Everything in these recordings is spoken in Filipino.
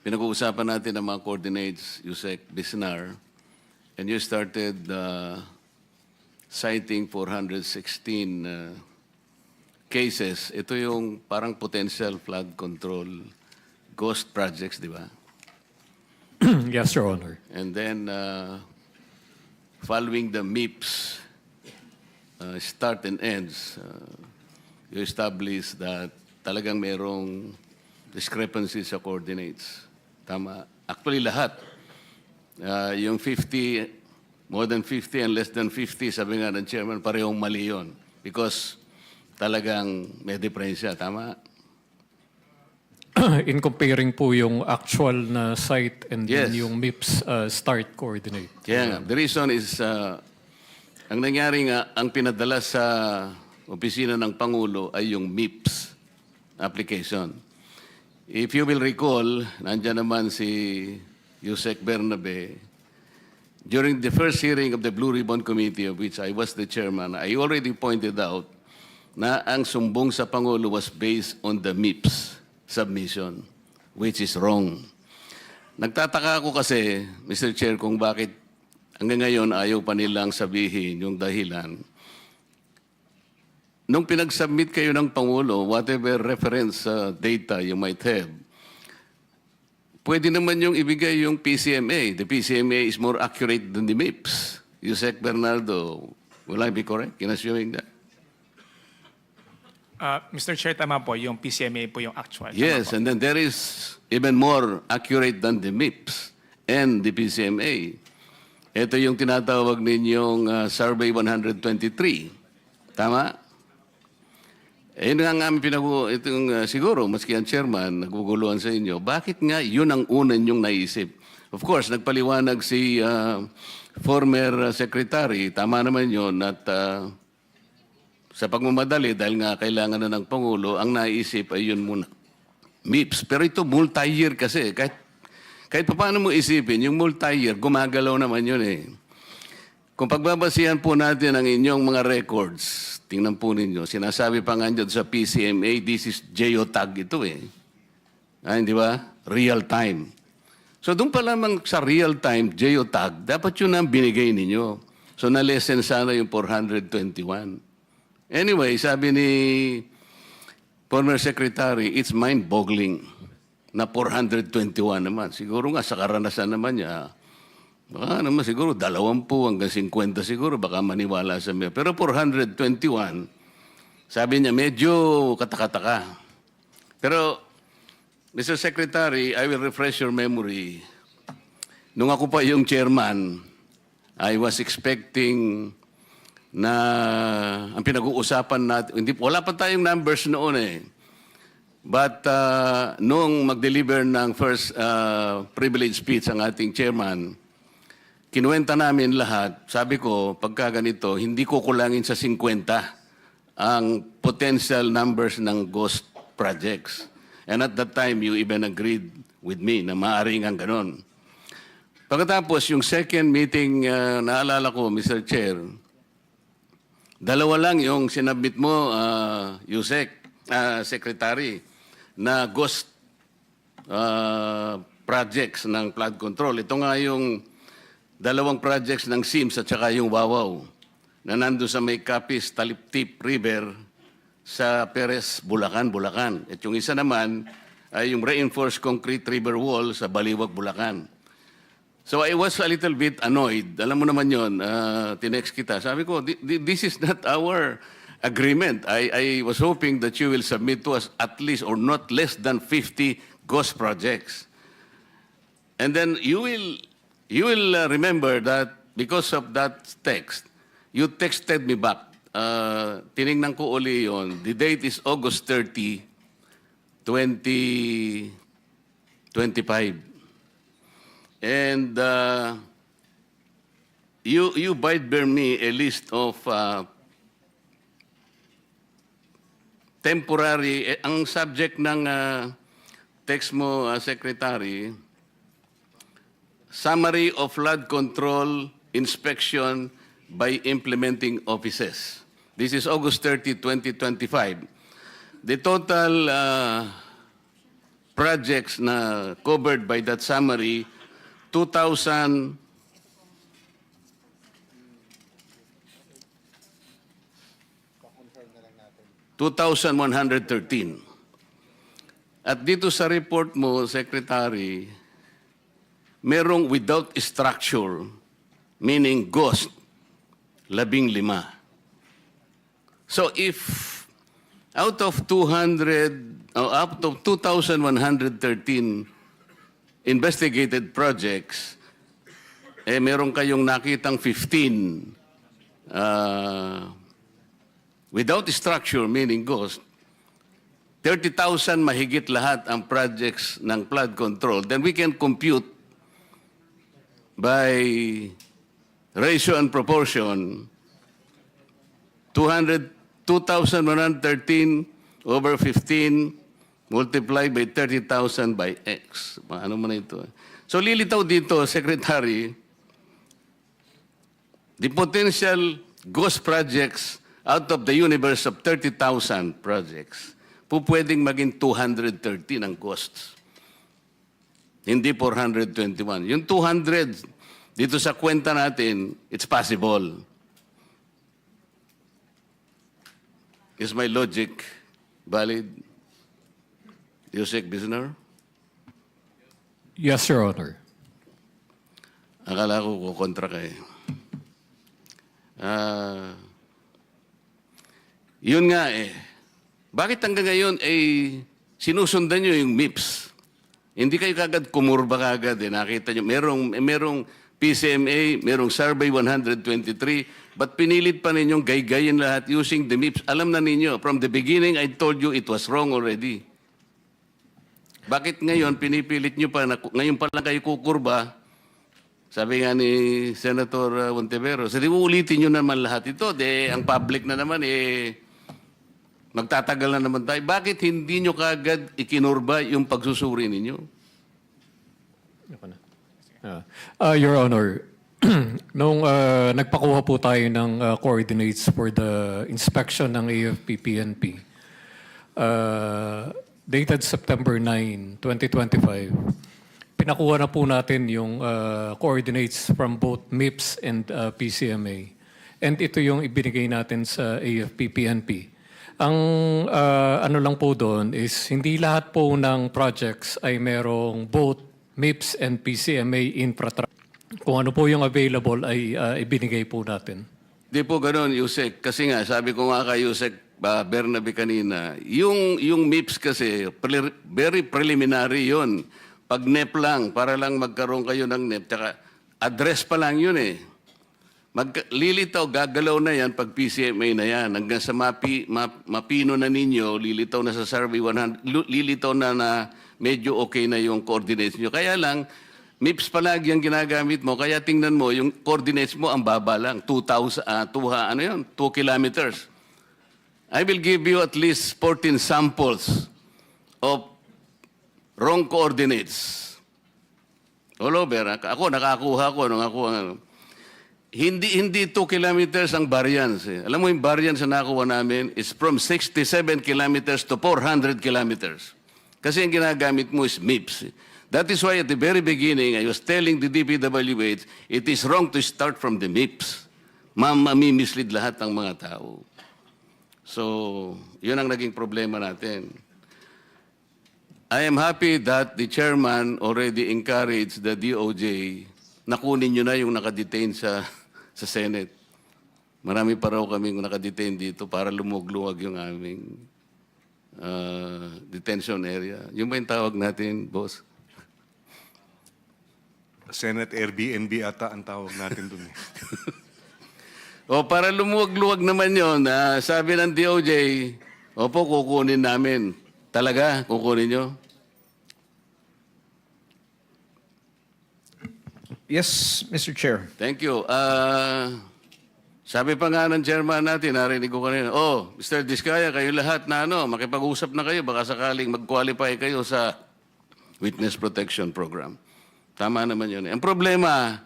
pinag-uusapan natin ang mga coordinates, Yusek Bisnar, and you started citing 416 cases. Ito yung parang potential flood control ghost projects, di ba? Yes, Your Honor. And then, following the MIPS start and ends, you establish that talagang merong discrepancies sa coordinates. Tama. Actually, lahat. Yung 50, more than 50 and less than 50, sabi nga ng chairman, parehong mali yun. Because talagang may diferensya. Tama? In comparing po yung actual na site and Yes. then yung MIPS start coordinate. Kaya nga, the reason is, ang nangyari nga, ang pinadala sa opisina ng Pangulo ay yung MIPS application. If you will recall, nandiyan naman si Yusek Bernabe. During the first hearing of the Blue Ribbon Committee, of which I was the chairman, I already pointed out na ang sumbong sa Pangulo was based on the MIPS submission, which is wrong. Nagtataka ako kasi, Mr. Chair, kung bakit hanggang ngayon ayaw pa nilang sabihin yung dahilan. Nung pinag-submit kayo ng Pangulo, whatever reference data you might have, pwede naman yung ibigay yung PCMA. The PCMA is more accurate than the MIPS. Yusek Bernardo, will I be correct in assuming that? Mr. Chair, tama po, yung PCMA po yung actual. Yes, and then there is even more accurate than the MIPS and the PCMA. Ito yung tinatawag ninyong Survey 123. Tama? Eh, yun nga namin siguro, maski ang chairman, naguguluhan sa inyo, bakit nga yun ang unan yung naisip? Of course, nagpaliwanag si former secretary, tama naman yun, at sa pagmamadali, dahil nga kailangan na ng Pangulo, ang naisip ay yun muna. MIPS. Pero ito multi-year kasi. Kahit paano mo isipin, yung multi-year, gumagalaw naman yun eh. Kung pagbabasihan po natin ang inyong mga records, tingnan po ninyo, sinasabi pa nga dyan sa PCMA, this is geotag ito eh. Di ba? Real time. So doon pa lamang sa real time, geotag, dapat yun ang binigay ninyo. So na-lessen sana yung 421. Anyway, sabi ni former secretary, it's mind-boggling na 421 naman. Siguro nga sa karanasan naman niya, baka naman siguro 20 hanggang 50 siguro, baka maniwala sa mga. Pero 421, sabi niya medyo katakataka. Pero, Mr. Secretary, I will refresh your memory. Nung ako pa yung chairman, I was expecting na ang pinag-uusapan natin, wala pa tayong numbers noon eh. But nung mag-deliver ng first privilege speech ang ating chairman, kinuwenta namin lahat. Sabi ko, pagka ganito, hindi ko kulangin sa 50 ang potential numbers ng ghost projects. And at that time, you even agreed with me na maaaring ang ganon. Pagkatapos, yung second meeting, naalala ko, Mr. Chair, dalawa lang yung sinabit mo, Yusek, Secretary, na ghost projects ng flood control. Ito nga yung dalawang projects ng SIMS at saka yung Wawaw na nando sa may Capiz, Taliptip River sa Perez, Bulacan. At yung isa naman ay yung reinforced concrete river wall sa Baliwag, Bulacan. So I was a little bit annoyed. Alam mo naman yun, tinext kita. Sabi ko, this is not our agreement. I was hoping that you will submit to us at least or not less than 50 ghost projects. And then you will remember that because of that text, you texted me back. Tiningnan ko uli yun. The date is August 30, 2025. And you bear me a list of temporary, ang subject ng text mo, Secretary, Summary of Flood Control Inspection by Implementing Offices. This is August 30, 2025. The total projects na covered by that summary, 2,113. At dito sa report mo, Secretary, merong without structure, meaning ghost, 15. So if out of 2,113 investigated projects, meron kayong nakitang 15 without structure, meaning ghost, 30,000 mahigit lahat ang projects ng flood control, then we can compute by ratio and proportion 2,113 over 15 multiplied by 30,000 by X. Ano man ito? So lilitaw dito, Secretary, the potential ghost projects out of the universe of 30,000 projects, pwedeng maging 230 ang costs. Hindi 421. Yung 200, dito sa kwenta natin, it's possible. Is my logic valid? Yusek Bisnar? Yes, Your Honor. Akala ko kukontra ka eh. Yun nga eh. Bakit hanggang ngayon ay sinusundan nyo yung MIPS? Hindi kayo kagad kumurba kagad eh. Nakita nyo, merong PCMA, merong Survey 123, but pinilit pa ninyong gaygayin lahat using the MIPS. Alam na ninyo, from the beginning, I told you it was wrong already. Bakit ngayon, pinipilit nyo pa, ngayon pa lang kayo kukurba? Sabi nga ni Senator Montevero, so di ulitin nyo naman lahat ito. Ang public na naman, magtatagal na naman tayo. Bakit hindi nyo kagad ikinurba yung pagsusuri ninyo? Your Honor, nung nagpakuha po tayo ng coordinates for the inspection ng AFP-PNP, dated September 9, 2025, pinakuha na po natin yung coordinates from both MIPS and PCMA. And ito yung ibinigay natin sa AFP-PNP. Ang ano lang po doon is hindi lahat po ng projects ay merong both MIPS and PCMA infrastructure. Kung ano po yung available ay ibinigay po natin. Di po ganoon, Yusek. Kasi nga, sabi ko nga kay Yusek Bernabe kanina, yung MIPS kasi, very preliminary yun. Pag NEP lang, para lang magkaroon kayo ng NEP, tsaka address pa lang yun eh. Lilitaw, gagalaw na yan pag PCMA na yan. Hanggang sa mapino na ninyo, lilitaw na sa Survey 100, lilitaw na medyo okay na yung coordinates nyo. Kaya lang, MIPS palagi ang ginagamit mo, kaya tingnan mo, yung coordinates mo ang baba lang, 2 kilometers. I will give you at least 14 samples of wrong coordinates. All over. Ako, nakakuha ko. Hindi 2 kilometers ang variance. Eh. Alam mo yung variance na nakuha namin is from 67 kilometers to 400 kilometers. Kasi ang ginagamit mo is MIPS. That is why at the very beginning, I was telling the DPWH, it is wrong to start from the MIPS. Mamamislead lahat ng mga tao. So, yun ang naging problema natin. I am happy that the chairman already encouraged the DOJ na kunin nyo na yung nakadetain sa Senate. Marami pa raw kaming nakadetain dito para lumugluwag yung aming detention area. Yung ba yung tawag natin, boss? Senate Airbnb ata ang tawag natin dun eh. O para lumuwag-luwag naman yun, sabi ng DOJ, opo, kukunin namin. Talaga, kukunin nyo? Yes, Mr. Chair. Thank you. Sabi pa nga ng chairman natin, narinig ko kanina, Mr. Diskaya, kayo lahat na makipag-usap na kayo, baka sakaling mag-qualify kayo sa Witness Protection Program. Tama naman yun. Ang problema,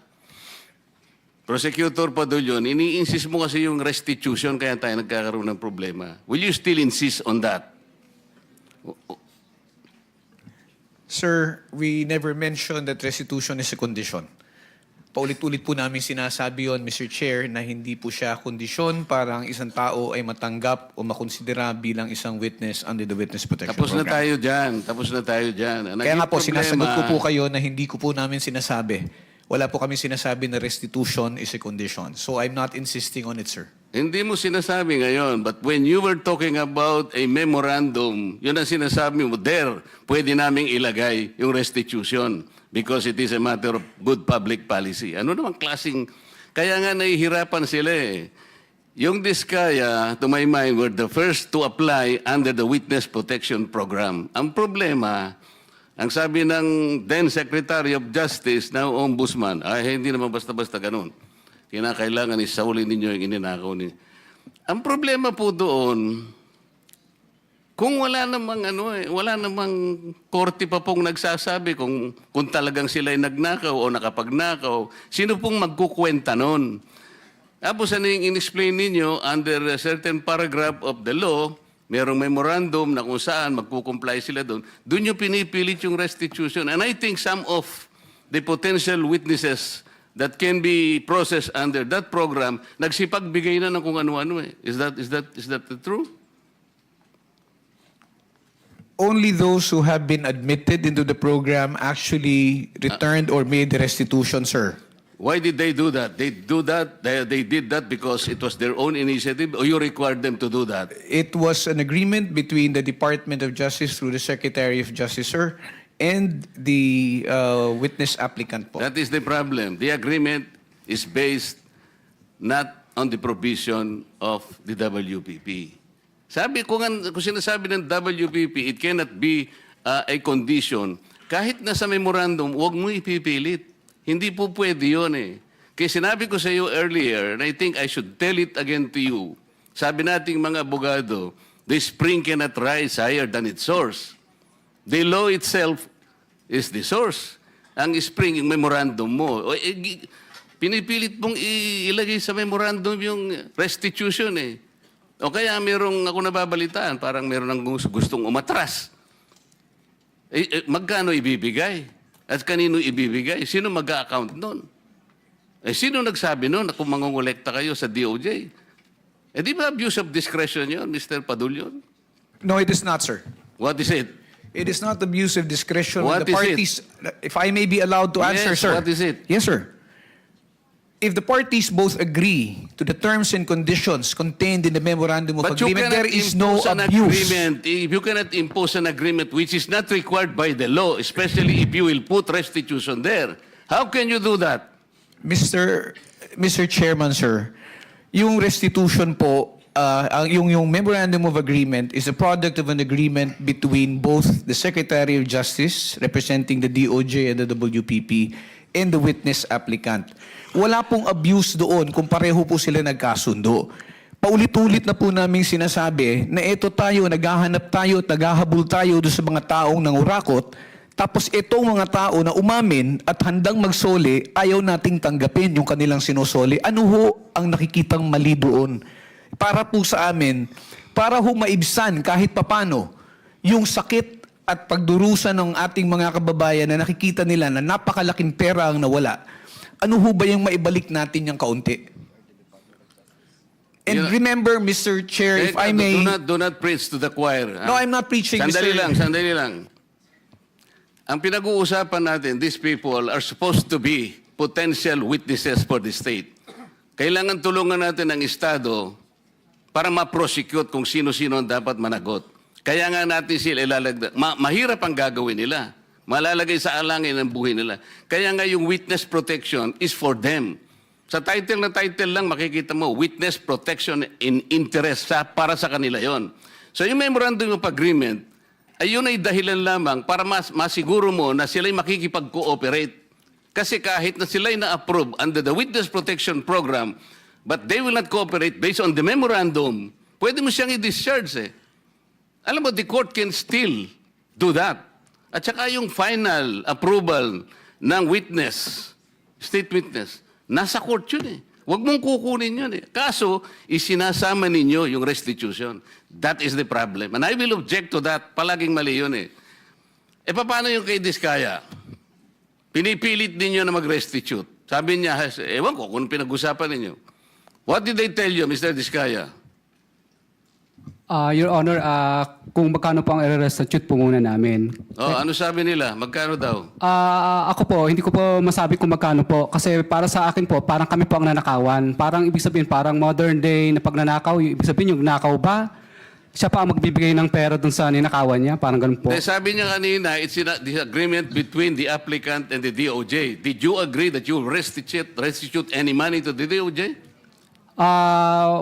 Prosecutor Padulyon, ini-insist mo kasi yung restitution kaya tayo nagkakaroon ng problema. Will you still insist on that? Sir, we never mentioned that restitution is a condition. Paulit-ulit po namin sinasabi yon, Mr. Chair, na hindi po siya kondisyon para ang isang tao ay matanggap o makonsidera bilang isang witness under the Witness Protection Tapos na Program. tayo dyan. Tapos na tayo dyan. Ang Kaya nga naging po, sinasagot ko po problema- kayo na hindi ko po namin sinasabi. Wala po kami sinasabi na restitution is a condition. So I'm not insisting on it, sir. Hindi mo sinasabi ngayon, but when you were talking about a memorandum, yun ang sinasabi mo, there, pwede naming ilagay yung restitution because it is a matter of good public policy. Ano namang klaseng... Kaya nga nahihirapan sila eh. Yung Diskaya, to my mind, were the first to apply under the Witness Protection Program. Ang problema, ang sabi ng then Secretary of Justice, now Ombudsman, ay hindi naman basta-basta ganun. Kinakailangan isaulin ninyo yung ininakaw ninyo. Ang problema po doon, kung wala namang wala namang korte pa pong nagsasabi kung talagang sila ay nagnakaw o nakapagnakaw, sino pong magkukwenta nun? Tapos ano yung in-explain ninyo under a certain paragraph of the law, merong memorandum na kung saan magkukomply sila doon, doon yung pinipilit yung restitution. And I think some of the potential witnesses that can be processed under that program, nagsipagbigay na ng kung ano-ano eh. Is that the truth? Only those who have been admitted into the program actually returned or made the restitution, sir. Why did they do that? They did that because it was their own initiative or you required them to do that? It was an agreement between the Department of Justice through the Secretary of Justice, sir, and the witness applicant po. That is the problem. The agreement is based not on the provision of the WPP. Sabi kung sinasabi ng WPP, it cannot be a condition. Kahit nasa memorandum, huwag mo ipipilit. Hindi po pwede yun eh. Kaya sinabi ko sa iyo earlier, and I think I should tell it again to you, sabi nating mga abogado, the spring cannot rise higher than its source. The law itself is the source. Ang spring, yung memorandum mo. Pinipilit mong ilagay sa memorandum yung restitution eh. O kaya merong ako nababalitaan, parang meron ng gustong umatras. Magkano ibibigay? At kanino ibibigay? Sino mag-a-account nun? Sino nagsabi nun na kung mangongolekta kayo sa DOJ? Di ba abuse of discretion yun, Mr. Padulyon? No, it is not, sir. What is it? It is not abuse of discretion. What The is it? parties, if I may be allowed to answer, Yes, sir. what is it? Yes, sir. If the parties both agree to the terms and conditions contained in the memorandum of But you agreement, cannot there is no impose an abuse. agreement. If you cannot impose an agreement which is not required by the law, especially if you will put restitution there, how can you do that? Mr. Chairman, sir, yung restitution po, yung memorandum of agreement is a product of an agreement between both the Secretary of Justice, representing the DOJ and the WPP, and the witness applicant. Wala pong abuse doon kung pareho po sila nagkasundo. Paulit-ulit na po namin sinasabi na ito tayo, naghahanap tayo at naghahabol tayo doon sa mga taong nangurakot, tapos itong mga tao na umamin at handang magsoli, ayaw nating tanggapin yung kanilang sinusoli. Ano ho ang nakikitang mali doon? Para po sa amin, para ho maibsan kahit papano yung sakit at pagdurusa ng ating mga kababayan na nakikita nila na napakalaking pera ang nawala. Ano ho ba yung maibalik natin yung kaunti? And remember, Mr. Chair, if I may... Do not preach to the choir. No, I'm not preaching, Sandali Mr. sandali lang. Ang pinag-uusapan natin, these people are supposed to be potential witnesses for the state. Kailangan tulungan natin ang Estado para ma-prosecute kung sino-sino ang dapat managot. Kaya nga natin sila ilalagda. Mahirap ang gagawin nila. Malalagay sa alangin ang buhay nila. Kaya nga yung witness protection is for them. Sa title na title lang, makikita mo, witness protection in interest para sa kanila yon. So yung memorandum of agreement, ayun ay dahilan lamang para masiguro mo na sila'y makikipag-cooperate. Kasi kahit na sila'y na-approve under the witness protection program, but they will not cooperate based on the memorandum, pwede mo siyang i-discharge eh. Alam mo, the court can still do that. At saka yung final approval ng witness, state witness, nasa court yun eh. Huwag mong kukunin yun eh. Kaso, isinasama ninyo yung restitution. That is the problem. And I will object to that. Palaging mali yun eh. paano yung kay Diskaya? Pinipilit ninyo na mag-restitute. Sabi niya, ewan ko kung pinag-usapan ninyo. What did they tell you, Mr. Diskaya? Your Honor, kung magkano po ang i-restitute po muna namin. Oh, ano sabi nila? Magkano daw? Ako po, hindi ko po masabi kung magkano po. Kasi para sa akin po, parang kami po ang nanakawan. Parang ibig sabihin, parang modern day na pagnanakaw. Ibig sabihin, yung nakaw ba? Siya pa ang magbibigay ng pera dun sa ninakawan niya? Parang ganun po. Sabi niya kanina, it's a disagreement between the applicant and the DOJ. Did you agree that you restitute any money to the DOJ?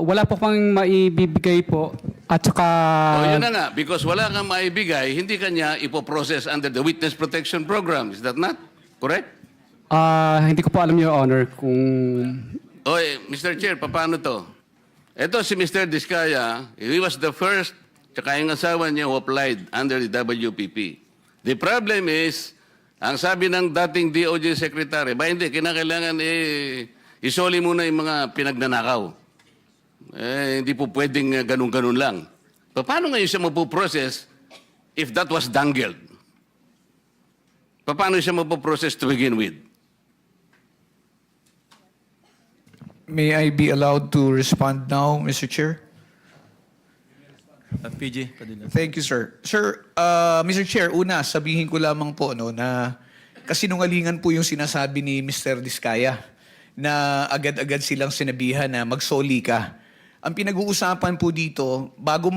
Wala po pang maibibigay po. At saka... Yun na nga, because wala kang maibigay, hindi kanya ipoprocess under the Witness Protection Program. Is that not correct? hindi ko po alam, Your Honor, kung... Mr. Chair, paano to? Ito si Mr. Diskaya, he was the first, tsaka yung asawa niya who applied under the WPP. The problem is, ang sabi ng dating DOJ Secretary, hindi, kinakailangan isoli muna yung mga pinagnanakaw. Hindi po pwedeng ganun-ganun lang. Paano ngayon siya mapuprocess if that was dangled? Paano siya mapuprocess to begin with? May I be allowed to respond now, Mr. Chair? PG, Padilla. Thank you, sir. Sir, Mr. Chair, una, sabihin ko lamang po na kasinungalingan po yung sinasabi ni Mr. Diskaya na agad-agad silang sinabihan na magsoli ka. Ang pinag-uusapan po dito, bago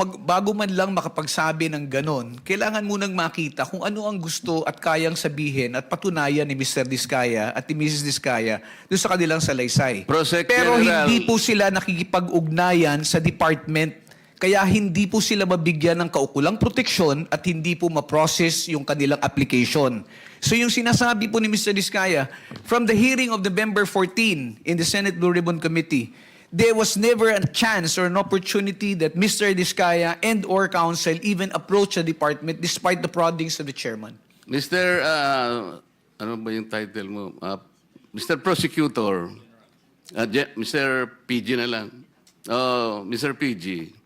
man lang makapagsabi ng ganon, kailangan munang makita kung ano ang gusto at kayang sabihin at patunayan ni Mr. Diskaya at ni Mrs. Diskaya doon sa kanilang salaysay. Prosec Pero General. hindi po sila nakikipag-ugnayan sa department, kaya hindi po sila mabigyan ng kaukulang proteksyon at hindi po ma-process yung kanilang application. So yung sinasabi po ni Mr. Diskaya, from the hearing of November 14 in the Senate Blue Ribbon Committee, there was never a chance or an opportunity that Mr. Diskaya and or counsel even approach the department despite the proddings of the chairman. Mr. Ano ba yung title mo? Mr. Prosecutor. Mr. PG na lang. Mr. PG.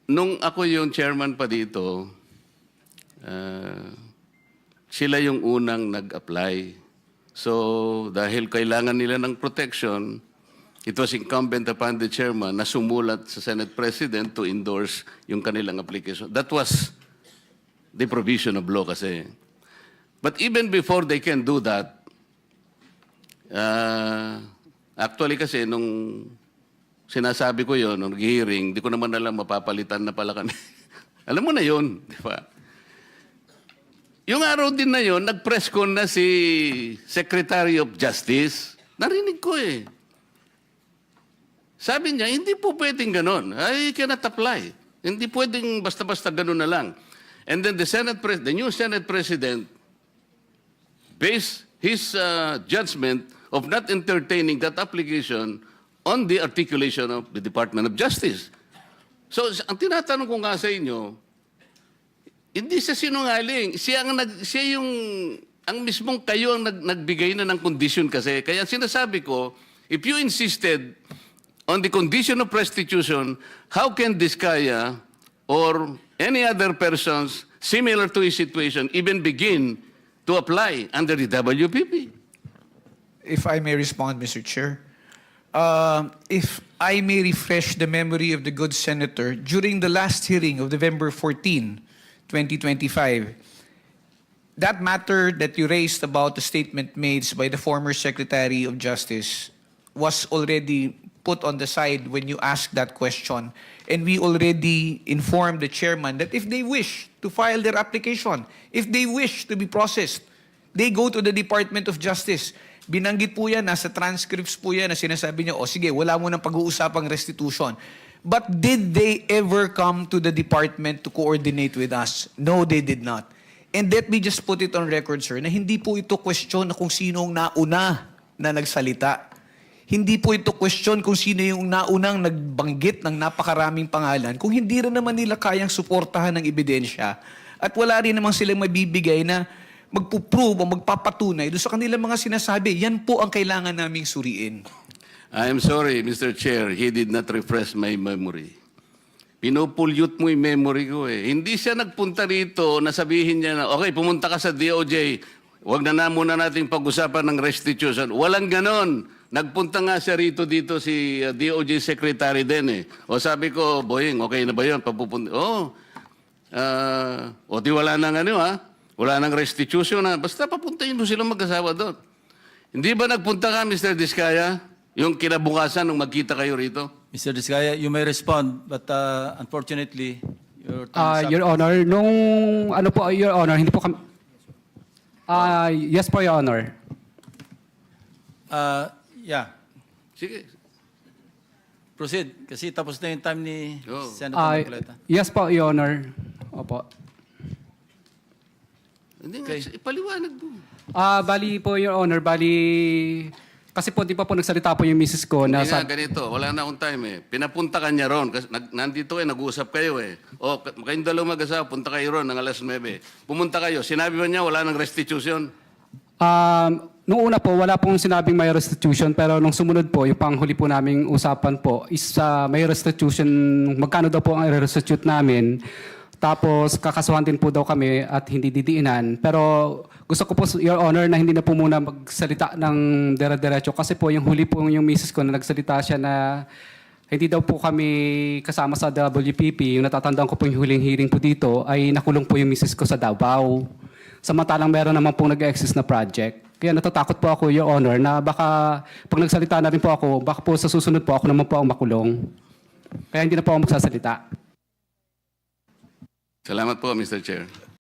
Nung ako yung chairman pa dito, sila yung unang nag-apply. So, dahil kailangan nila ng protection, it was incumbent upon the chairman na sumulat sa Senate President to endorse yung kanilang application. That was the provision of law kasi. But even before they can do that, actually kasi nung sinasabi ko yon nung hearing, di ko naman alam mapapalitan na pala kami. Alam mo na yon, di ba? Yung araw din na yon, nag-press con na si Secretary of Justice. Narinig ko eh. Sabi niya, hindi po pwedeng ganon. I cannot apply. Hindi pwedeng basta-basta ganon na lang. And then the new Senate President based his judgment of not entertaining that application on the articulation of the Department of Justice. So, ang tinatanong ko nga sa inyo, hindi siya sinungaling. Ang mismong kayo ang nagbigay na ng condition kasi. Kaya sinasabi ko, if you insisted on the condition of restitution, how can Diskaya or any other persons similar to his situation even begin to apply under the WPP? If I may respond, Mr. Chair. If I may refresh the memory of the good senator, during the last hearing of November 14, 2025, that matter that you raised about the statement made by the former Secretary of Justice was already put on the side when you asked that question. And we already informed the chairman that if they wish to file their application, if they wish to be processed, they go to the Department of Justice. Binanggit po yan, nasa transcripts po yan na sinasabi niya, sige, wala mo nang pag-uusapang restitution. But did they ever come to the department to coordinate with us? No, they did not. And let me just put it on record, sir, na hindi po ito question na kung sino ang nauna na nagsalita. Hindi po ito question kung sino yung naunang nagbanggit ng napakaraming pangalan kung hindi rin naman nila kayang suportahan ng ebidensya at wala rin naman silang mabibigay na magpuprove o magpapatunay doon sa kanilang mga sinasabi. Yan po ang kailangan naming suriin. I am sorry, Mr. Chair, he did not refresh my memory. Pinupulyut mo yung memory ko eh. Hindi siya nagpunta rito na sabihin niya na, okay, pumunta ka sa DOJ, wag na muna nating pag-usapan ng restitution. Walang ganon. Nagpunta nga siya rito dito si DOJ Secretary din eh. O sabi ko, Boying, okay na ba yun? Papupunta. O di wala nang ano ha? Wala nang restitution ha? Basta papuntahin mo silang mag-asawa doon. Hindi ba nagpunta ka, Mr. Diskaya? Yung kinabukasan nung magkita kayo rito? Mr. Diskaya, you may respond, but unfortunately, your time is up. Your Honor, nung ano po, Your Honor, hindi po kami... yes po, Your Honor. Yeah, Sige. proceed. Kasi tapos na yung time ni Oh. Senator Marcoleta. Yes po, Your Honor. Opo. Hindi nga, ipaliwanag mo. Bali po, Your Honor, kasi po, di pa po nagsalita po yung misis ko na Hindi nga, ganito. Wala na akong time eh. Pinapunta ka niya ron. Kasi nandito eh, nag-uusap kayo eh. O, kayong dalawa mag-asawa, punta kayo ron ng alas 9. Pumunta kayo. Sinabi ba niya wala nang restitution? Nung una po, wala pong sinabing may restitution, pero nung sumunod po, yung panghuli po naming usapan po is may restitution, magkano daw po ang i-restitute namin. Tapos kakasuhan din po daw kami at hindi didiinan. Pero gusto ko po, Your Honor, na hindi na po muna magsalita ng dire-diretso kasi po yung huli po yung misis ko na nagsalita siya na hindi daw po kami kasama sa WPP. Yung natatandaan ko po yung huling hearing po dito ay nakulong po yung misis ko sa Davao. Samantalang meron naman pong nag-exist na project. Kaya natatakot po ako, Your Honor, na baka pag nagsalita na rin po ako, baka po sa susunod po ako naman po ang makulong. Kaya hindi na po ako magsasalita. Salamat po, Mr. Chair.